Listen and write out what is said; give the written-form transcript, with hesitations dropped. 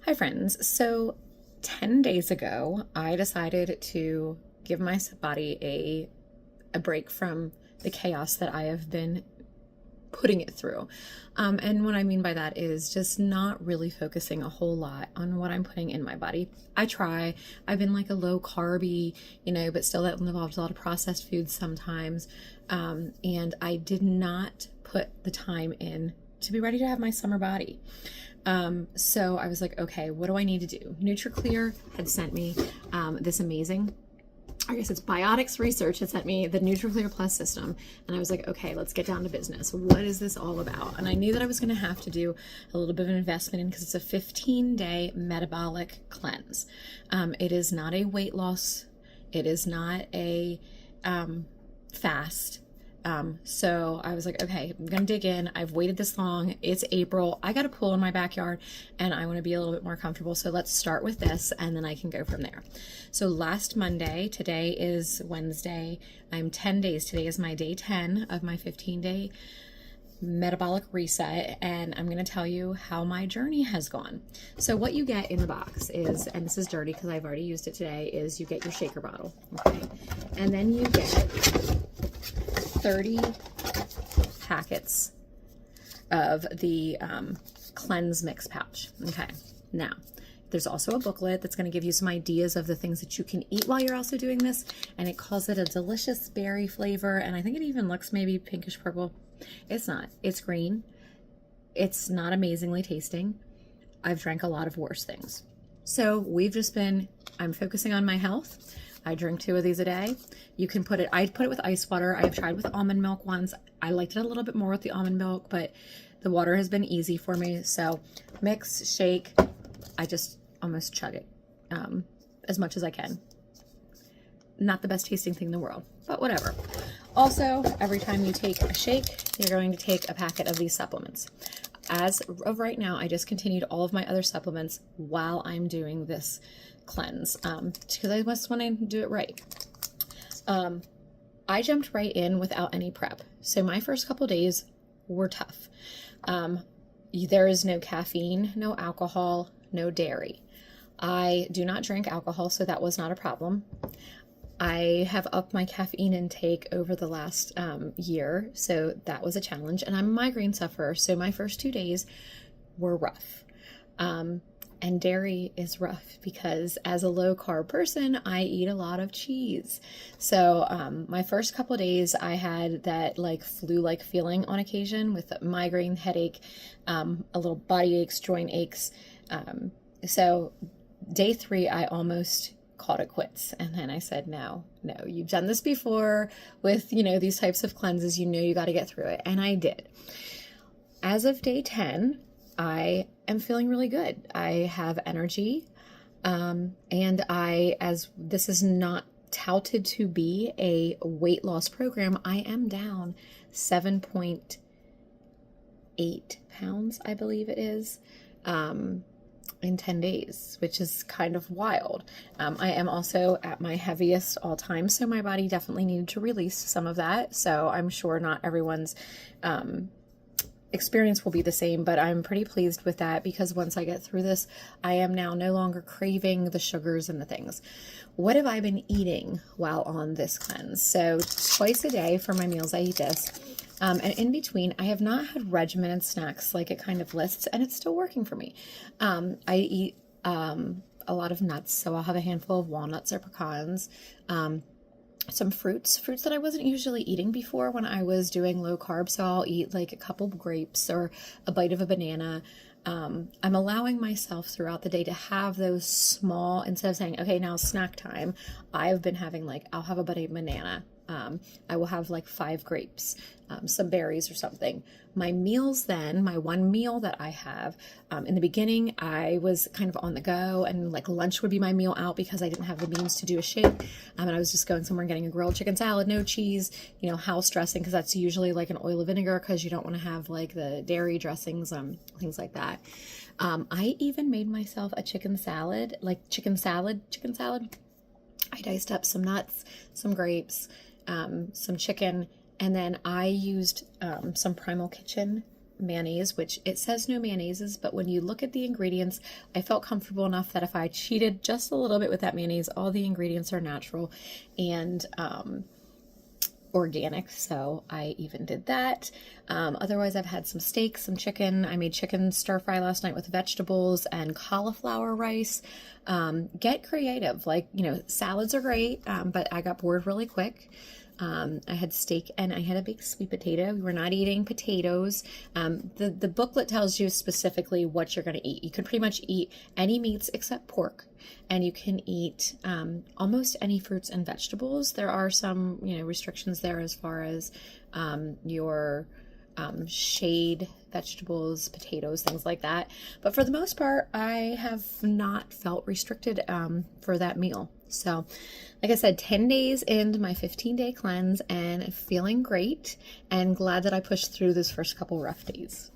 Hi, friends. So, 10 days ago, I decided to give my body a break from the chaos that I have been putting it through. And what I mean by that is just not really focusing a whole lot on what I'm putting in my body. I try. I've been like a low carby, but still that involves a lot of processed foods sometimes. And I did not put the time in to be ready to have my summer body. So I was like, okay, what do I need to do? NutriClear had sent me this amazing, I guess it's Biotics research had sent me the NutriClear Plus system. And I was like, okay, let's get down to business. What is this all about? And I knew that I was going to have to do a little bit of an investment in because it's a 15-day metabolic cleanse. It is not a weight loss. It is not a fast. So I was like, okay, I'm going to dig in. I've waited this long. It's April. I got a pool in my backyard and I want to be a little bit more comfortable. So let's start with this and then I can go from there. So last Monday, today is Wednesday. I'm 10 days. Today is my day 10 of my 15-day metabolic reset, and I'm going to tell you how my journey has gone. So what you get in the box is, and this is dirty because I've already used it today, is you get your shaker bottle, okay? And then you get 30 packets of the cleanse mix pouch. Okay, now there's also a booklet that's going to give you some ideas of the things that you can eat while you're also doing this, and it calls it a delicious berry flavor, and I think it even looks maybe pinkish purple. It's not. It's green. It's not amazingly tasting. I've drank a lot of worse things. So I'm focusing on my health. I drink 2 of these a day. You can I put it with ice water. I've tried with almond milk once. I liked it a little bit more with the almond milk, but the water has been easy for me. So mix, shake. I just almost chug it as much as I can. Not the best tasting thing in the world, but whatever. Also, every time you take a shake, you're going to take a packet of these supplements. As of right now, I just continued all of my other supplements while I'm doing this cleanse because I just want to do it right. I jumped right in without any prep. So my first couple days were tough. There is no caffeine, no alcohol, no dairy. I do not drink alcohol, so that was not a problem. I have upped my caffeine intake over the last year, so that was a challenge. And I'm a migraine sufferer, so my first 2 days were rough. And dairy is rough because as a low carb person, I eat a lot of cheese. So my first couple of days, I had that like flu-like feeling on occasion with migraine, headache, a little body aches, joint aches. So day 3, I almost called it quits. And then I said, no, you've done this before with, these types of cleanses, you got to get through it. And I did. As of day 10, I am feeling really good. I have energy. And as this is not touted to be a weight loss program, I am down 7.8 pounds, I believe it is. In 10 days, which is kind of wild. I am also at my heaviest all time, so my body definitely needed to release some of that. So I'm sure not everyone's experience will be the same, but I'm pretty pleased with that because once I get through this, I am now no longer craving the sugars and the things. What have I been eating while on this cleanse? So twice a day for my meals, I eat this. And in between, I have not had regimented snacks like it kind of lists, and it's still working for me. I eat a lot of nuts, so I'll have a handful of walnuts or pecans, some fruits that I wasn't usually eating before when I was doing low carb, so I'll eat like a couple grapes or a bite of a banana. I'm allowing myself throughout the day to have those small, instead of saying, okay, now snack time, I've been having I'll have a bite of banana. I will have 5 grapes, some berries or something. My meals then, my one meal that I have, in the beginning, I was kind of on the go and lunch would be my meal out because I didn't have the means to do a shake. And I was just going somewhere and getting a grilled chicken salad, no cheese, house dressing, because that's usually an oil of vinegar because you don't want to have the dairy dressings, things like that. I even made myself a chicken salad. I diced up some nuts, some grapes, some chicken, and then I used some Primal Kitchen mayonnaise, which it says no mayonnaises, but when you look at the ingredients, I felt comfortable enough that if I cheated just a little bit with that mayonnaise, all the ingredients are natural and organic, so I even did that. Otherwise, I've had some steak, some chicken. I made chicken stir fry last night with vegetables and cauliflower rice. Get creative. Like, salads are great, but I got bored really quick. I had steak and I had a big sweet potato. We were not eating potatoes. The booklet tells you specifically what you're going to eat. You can pretty much eat any meats except pork, and you can eat almost any fruits and vegetables. There are some, restrictions there as far as your shade vegetables, potatoes, things like that. But for the most part, I have not felt restricted for that meal. So, like I said, 10 days into my 15-day cleanse and feeling great and glad that I pushed through those first couple rough days.